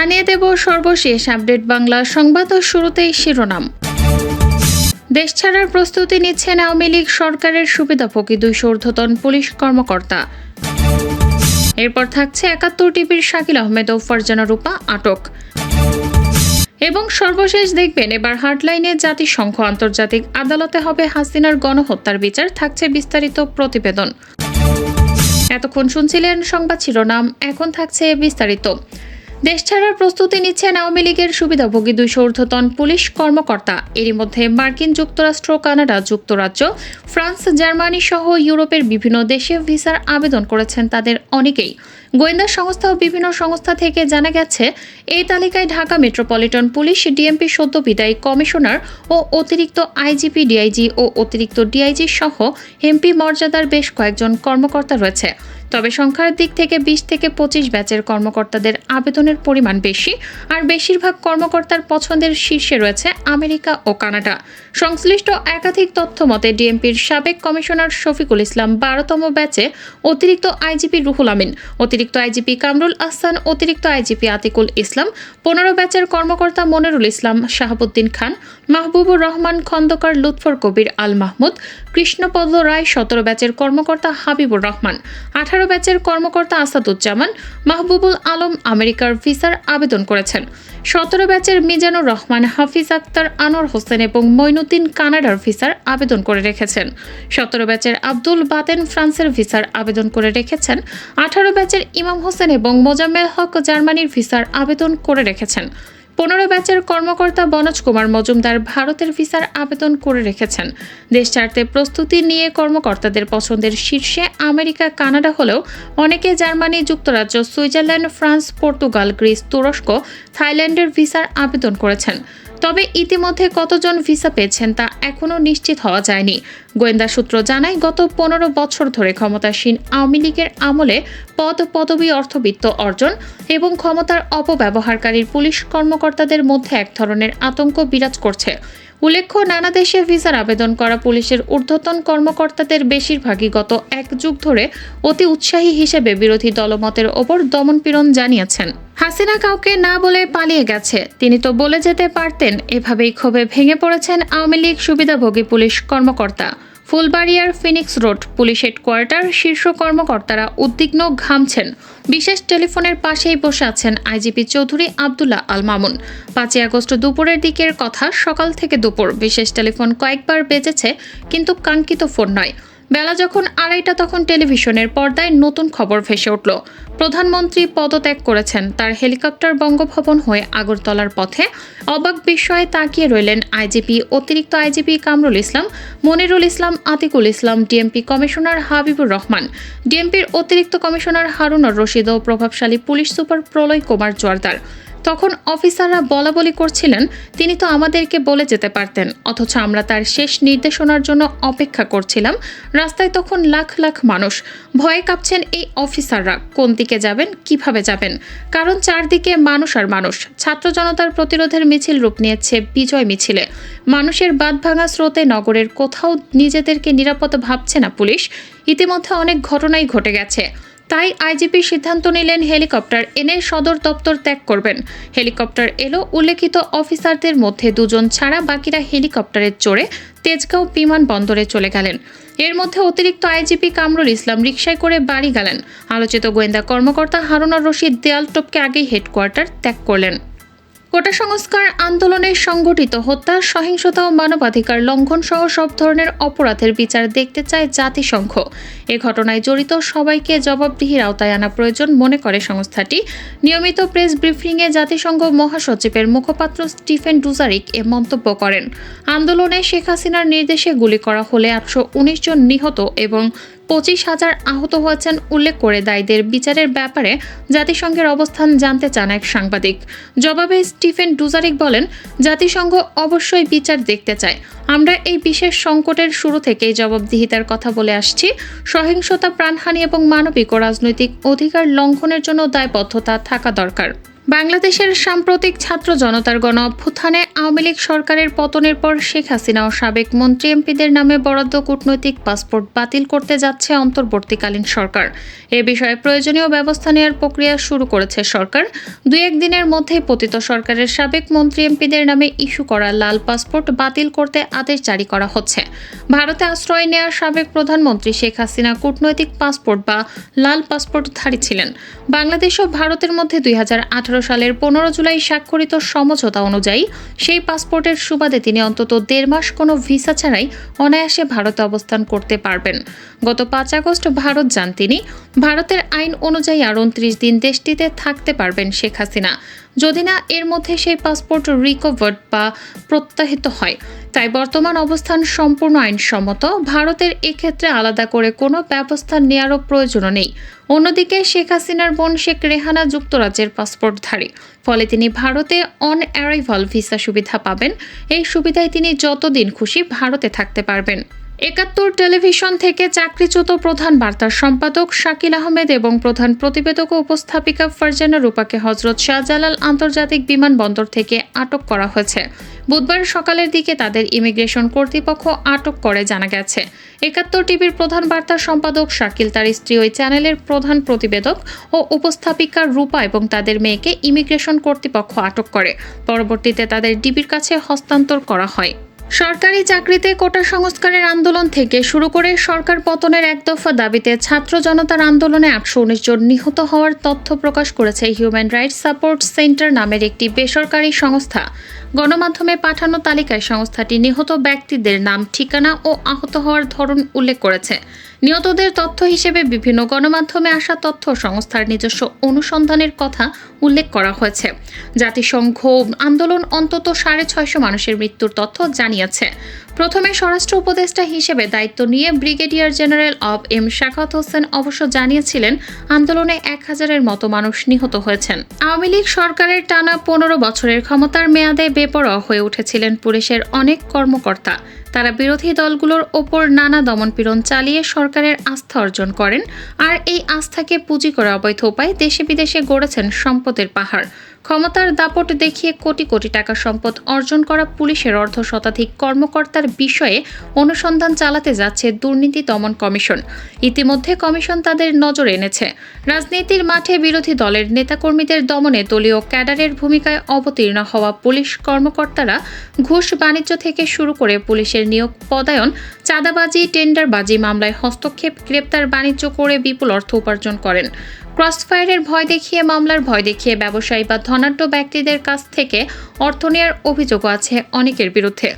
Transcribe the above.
জানিয়ে দেব সর্বশেষ আপডেট বাংলা সংবাদ ও শুরুতেই শিরোনাম। দেশ ছাড়ার প্রস্তুতি নিচ্ছেন আওয়ামী লীগ সরকারের সুবিধাভোগী 200 ঊর্ধ্বতন পুলিশ কর্মকর্তা। এরপর থাকছে 71 টিভির শাকিল আহমেদ ও ফারজানা রূপা আটক। এবং সর্বশেষ দেখবেন এবার হার্ডলাইনে জাতিসংঘ আন্তর্জাতিক আদালতে হবে হাসিনার গণহত্যার বিচার, থাকছে বিস্তারিত প্রতিবেদন। এতক্ষণ শুনছিলেন সংবাদ শিরোনাম, এখন থাকছে বিস্তারিত। দেশ ছাড়ার প্রস্তুতি নিচ্ছেন আওয়ামী লীগের সুবিধাভোগী 200 ঊর্ধ্বতন পুলিশ কর্মকর্তা। এরই মধ্যে মার্কিন যুক্তরাষ্ট্র, কানাডা, যুক্তরাজ্য, ফ্রান্স, জার্মানি সহ ইউরোপের বিভিন্ন দেশে ভিসার আবেদন করেছেন তাদের অনেকেই। গোয়েন্দা সংস্থা ও বিভিন্ন সংস্থা থেকে জানা গেছে, এই তালিকায় ঢাকা মেট্রোপলিটন পুলিশ, ডিএমপি সদ্য বিদায়ী কমিশনার ও অতিরিক্ত আইজিপি, ডিআইজি ও অতিরিক্ত ডিআইজি সহ এমপি মর্যাদার বেশ কয়েকজন কর্মকর্তা রয়েছে। তবে সংখ্যার দিক থেকে 20 থেকে 25 ব্যাচের কর্মকর্তাদের আবেদনের পরিমাণ বেশি, আর বেশিরভাগ কর্মকর্তার পছন্দের শীর্ষে রয়েছে আমেরিকা ও কানাডা। সংশ্লিষ্ট একাধিক তথ্য মতে ডিএমপির সাবেক কমিশনার শফিকুল ইসলাম 12তম ব্যাচে, অতিরিক্ত আইজিপি রুহুল আমিন, অতিরিক্ত আইজিপি কামরুল আহসান, অতিরিক্ত আইজিপি আতিকুল ইসলাম, 15 ব্যাচের কর্মকর্তা মনিরুল ইসলাম, শাহাবুদ্দিন খান, মাহবুবুর রহমান খন্দকার, লুৎফর কবির আল মাহমুদ, কৃষ্ণপদ রায়, 17 ব্যাচের কর্মকর্তা হাবিবুর রহমান, 18 ব্যাচের কর্মকর্তা আসাদুজ্জামান, মাহবুবুল আলম আমেরিকার ভিসার আবেদন করেছেন। 17 ব্যাচের মিজানুর রহমান, হাফিজ আক্তার, আনোয়ার হোসেন এবং মঈনুদ্দিন কানাডার ভিসার আবেদন করে রেখেছেন। 17 ব্যাচের আব্দুল বাতেন ফ্রান্সের ভিসার আবেদন করে রেখেছেন। 18 ব্যাচের ইমাম হোসেন এবং মোজাম্মেল হক জার্মানির ভিসার আবেদন করে রেখেছেন। 15 ব্যাচের কর্মকর্তা বনজ কুমার মজুমদার ভারতের ভিসার আবেদন করে রেখেছেন। দেশ ছাড়তে প্রস্তুতি নিয়ে কর্মকর্তাদের পছন্দের শীর্ষে আমেরিকা, কানাডা হলেও অনেকে জার্মানি, যুক্তরাজ্য, সুইজারল্যান্ড, ফ্রান্স, পর্তুগাল, গ্রিস, তুরস্ক, থাইল্যান্ডের ভিসার আবেদন করেছেন। তবে ইতিমধ্যে কতজন ভিসা পেয়েছেন তা এখনও নিশ্চিত হওয়া যায়নি। গোয়েন্দা সূত্র জানায়, গত 15 বছর ধরে ক্ষমতাসীন আওয়ামী লীগের আমলে পদবি, অর্থবিত্ত অর্জন এবং ক্ষমতার অপব্যবহারকারীর পুলিশ কর্মকর্তাদের মধ্যে এক ধরনের আতঙ্ক বিরাজ করছে। উল্লেখ্য, নানা দেশে ভিসার আবেদন করা পুলিশের ঊর্ধ্বতন কর্মকর্তাদের বেশিরভাগই গত এক যুগ ধরে অতি উৎসাহী হিসেবে বিরোধী দলমতের ওপর দমনপীড়ন জানিয়েছেন। হাসিনা কাউকে না বলে পালিয়ে গেছে, তিনি তো বলে যেতে পারতেন। এভাবেই ক্ষোভে ভেঙে পড়েছেন আওয়ামী লীগ সুবিধাভোগী পুলিশ কর্মকর্তা। ফুলবাড়িয়ার ফিনিক্স রোড পুলিশ হেডকোয়ার্টার শীর্ষ কর্মকর্তারা উদ্বিগ্ন, ঘামছেন। বিশেষ টেলিফোনের পাশেই বসে আছেন আইজিপি চৌধুরী আবদুল্লাহ আল মামুন। 5 আগস্ট দুপুরের দিকের কথা, সকাল থেকে দুপুর বিশেষ টেলিফোন কয়েকবার বেজেছে, কিন্তু কাঙ্ক্ষিত ফোন নয়। বেলা যখন 2:30 তখন টেলিভিশনের পর্দায় নতুন খবর ভেসে উঠল। প্রধানমন্ত্রী পদত্যাগ করেছেন, তার হেলিকপ্টার বঙ্গভবন হয়ে আগরতলার পথে। অবাক বিস্ময়ে তাকিয়ে রইলেন আইজিপি, অতিরিক্ত আইজিপি কামরুল ইসলাম, মনিরুল ইসলাম, আতিকুল ইসলাম, ডিএমপি কমিশনার হাবিবুর রহমান, ডিএমপির অতিরিক্ত কমিশনার হারুনুর রশিদ ও প্রভাবশালী পুলিশ সুপার প্রলয় কুমার জোয়ারদার। তখন অফিসাররা বলাবলি করছিলেন, তিনি তো আমাদেরকে বলে যেতে পারতেন, অথচ আমরা তার শেষ নির্দেশনার জন্য অপেক্ষা করছিলাম। রাস্তায় তখন লাখ লাখ মানুষ, ভয়ে কাঁপছেন এই অফিসাররা। কোন দিকে যাবেন, কিভাবে যাবেন? কারণ চারদিকে মানুষ আর মানুষ। ছাত্র জনতার প্রতিরোধের মিছিল রূপ নিয়েছে বিজয় মিছিলে। মানুষের বাঁধভাঙা স্রোতে নগরের কোথাও নিজেদেরকে নিরাপদ ভাবছে না পুলিশ। ইতিমধ্যে অনেক ঘটনাই ঘটে গেছে। তাই আইজিপি সিদ্ধান্ত নিলেন হেলিকপ্টার এনে সদর দপ্তর ত্যাগ করবেন। হেলিকপ্টার এলো, উল্লেখিত অফিসারদের মধ্যে 2 জন ছাড়া বাকিরা হেলিকপ্টারে চড়ে তেজগাঁও বিমানবন্দরে চলে গেলেন। এর মধ্যে অতিরিক্ত আইজিপি কামরুল ইসলাম রিকশায় করে বাড়ি গেলেন। আলোচিত গোয়েন্দা কর্মকর্তা হারুনুর রশিদ দেয়াল টপকে আগেই হেডকোয়ার্টার ত্যাগ করলেন। কোটা সংস্কার আন্দোলনে সংগঠিত হত্যা, সহিংসতা ও মানবাধিকার লঙ্ঘন সহ সব ধরনের অপরাধের বিচার দেখতে চায় জাতিসংঘ। এ ঘটনায় জড়িত সবাইকে জবাবদিহির আওতায় আনা প্রয়োজন মনে করে সংস্থাটি। নিয়মিত প্রেস ব্রিফিংয়ে জাতিসংঘ মহাসচিবের মুখপাত্র স্টিফেন ডুজারিক এ মন্তব্য করেন। আন্দোলনে শেখ হাসিনার নির্দেশে গুলি করা হলে 819 জন নিহত এবং 25,000 আহত হয়েছেন উল্লেখ করে দায়ীদের বিচারের ব্যাপারে জাতিসংঘের অবস্থান জানতে চান এক সাংবাদিক। জবাবে স্টিফেন ডুজারিক বলেন, জাতিসংঘ অবশ্যই বিচার দেখতে চায়। আমরা এই বিশেষ সংকটের শুরু থেকেই জবাবদিহিতার কথা বলে আসছি। সহিংসতা, প্রাণহানি এবং মানবিক ও রাজনৈতিক অধিকার লঙ্ঘনের জন্য দায়বদ্ধতা থাকা দরকার। বাংলাদেশের সাম্প্রতিক ছাত্র জনতার গণ অভ্যুত্থানে আওয়ামী লীগ সরকারের পতনের পর শেখ হাসিনা ও সাবেক মন্ত্রী এমপিদের নামে বরাদ্দ কূটনৈতিক পাসপোর্ট বাতিল করতে যাচ্ছে অন্তর্বর্তীকালীন সরকার। এ বিষয়ে প্রয়োজনীয় ব্যবস্থা নেওয়ার প্রক্রিয়া শুরু করেছে সরকার। 2-1 দিনের মধ্যেই পতিত সরকারের সাবেক মন্ত্রী এমপিদের নামে ইস্যু করা লাল পাসপোর্ট বাতিল করতে আদেশ জারি করা হচ্ছে। ভারতে আশ্রয় নেওয়া সাবেক প্রধানমন্ত্রী শেখ হাসিনা কূটনৈতিক পাসপোর্ট বা লাল পাসপোর্টধারী ছিলেন। বাংলাদেশ ও ভারতের মধ্যে 2018 সালের 15 জুলাই স্বাক্ষরিত সমঝোতা অনুযায়ী সেই পাসপোর্টের সুবাদে তিনি অন্তত 1.5 মাস কোনো ভিসা ছাড়াই অনায়াসে ভারতে অবস্থান করতে পারবেন। গত 5 আগস্ট ভারত যান তিনি। ভারতের আইন অনুযায়ী আর 29 দিন দেশটিতে থাকতে পারবেন শেখ হাসিনা, যদি না এর মধ্যে সেই পাসপোর্ট রিকভার্ড বা প্রত্যাহিত হয়। তাই বর্তমান অবস্থান সম্পূর্ণ আইনসম্মত। ভারতের এক্ষেত্রে আলাদা করে কোনো ব্যবস্থা নেওয়ারও প্রয়োজনও নেই। অন্যদিকে শেখ হাসিনার বোন শেখ রেহানা যুক্তরাজ্যের পাসপোর্টধারী, ফলে তিনি ভারতে অন অ্যারাইভাল ভিসা সুবিধা পাবেন। এই সুবিধায় তিনি যতদিন খুশি ভারতে থাকতে পারবেন। 71 টেলিভিশন থেকে চাকরিচ্যুত প্রধান বার্তার সম্পাদক শাকিল আহমেদ এবং প্রধান প্রতিবেদক ও উপস্থাপিকা ফারজানা রূপাকে হযরত শাহজালাল আন্তর্জাতিক বিমানবন্দর থেকে আটক করা হয়েছে। বুধবার সকালের দিকে তাদের ইমিগ্রেশন কর্তৃপক্ষ আটক করে জানা গেছে। 71 টিভির প্রধান বার্তার সম্পাদক শাকিল, তার স্ত্রী, ওই চ্যানেলের প্রধান প্রতিবেদক ও উপস্থাপিকা রূপা এবং তাদের মেয়েকে ইমিগ্রেশন কর্তৃপক্ষ আটক করে। পরবর্তীতে তাদের ডিবির কাছে হস্তান্তর করা হয়। সরকারি চাকরিতে কোটা সংস্কারের আন্দোলন থেকে শুরু করে সরকার পতনের এক দফা দাবিতে ছাত্র জনতার আন্দোলনে 819 জন নিহত হওয়ার তথ্য প্রকাশ করেছে হিউম্যান রাইটস সাপোর্ট সেন্টার নামের একটি বেসরকারি সংস্থা। গণমাধ্যমে পাঠানো তালিকায় সংস্থাটি নিহত ব্যক্তিদের নাম, ঠিকানা ও আহত হওয়ার ধরন উল্লেখ করেছে। নিহতদের তথ্য হিসেবে বিভিন্ন গণমাধ্যমে আসা তথ্য সংস্থার নিজস্ব অনুসন্ধানের কথা উল্লেখ করা হয়েছে। জাতিসংঘ আন্দোলন অন্তত 650 মানুষের মৃত্যুর তথ্য জানিয়েছে। প্রথমে স্বরাষ্ট্র উপদেষ্টা হিসেবে দায়িত্ব নিয়ে ব্রিগেডিয়ার জেনারেল অব এম শাখাওয়াত হোসেন অবশ্য জানিয়েছিলেন আন্দোলনে 1000-এর মতো মানুষ নিহত হয়েছেন। আওয়ামী লীগ সরকারের টানা 15 বছরের ক্ষমতার মেয়াদে বেপরোয়া হয়ে উঠেছিলেন পুলিশের অনেক কর্মকর্তা। তারা বিরোধী দলগুলোর ওপর নানা দমনপীড়ন চালিয়ে সরকারের আস্থা অর্জন করেন, আর এই আস্থাকে পুঁজি করে অবৈধ উপায়ে দেশে বিদেশে গড়েছেন সম্পদের পাহাড়। ক্ষমতার দাপট দেখিয়ে কোটি কোটি টাকা সম্পদ অর্জন করা পুলিশের অর্ধশতাধিক কর্মকর্তার বিষয়ে অনুসন্ধান চালাতে যাচ্ছে দুর্নীতি দমন কমিশন। ইতিমধ্যে কমিশন তাদের নজরে এনেছে। রাজনীতির মাঠে বিরোধী দলের নেতাকর্মীদের দমনে দলীয় ক্যাডারের ভূমিকায় অবতীর্ণ হওয়া পুলিশ কর্মকর্তারা ঘুষ বাণিজ্য থেকে শুরু করে পুলিশের নিয়োগ, পদায়ন, চাঁদাবাজি, টেন্ডারবাজি মামলায় হস্তক্ষেপ, গ্রেপ্তার, বাণিজ্য করে বিপুল অর্থ উপার্জন করেন। ক্রসফায়ারের ভয় দেখিয়ে, মামলার ভয় দেখিয়ে ব্যবসায়ী বা ধনাঢ্য ব্যক্তিদের কাছ থেকে অর্থ নেওয়ার অভিযোগও আছে অনেকের বিরুদ্ধে।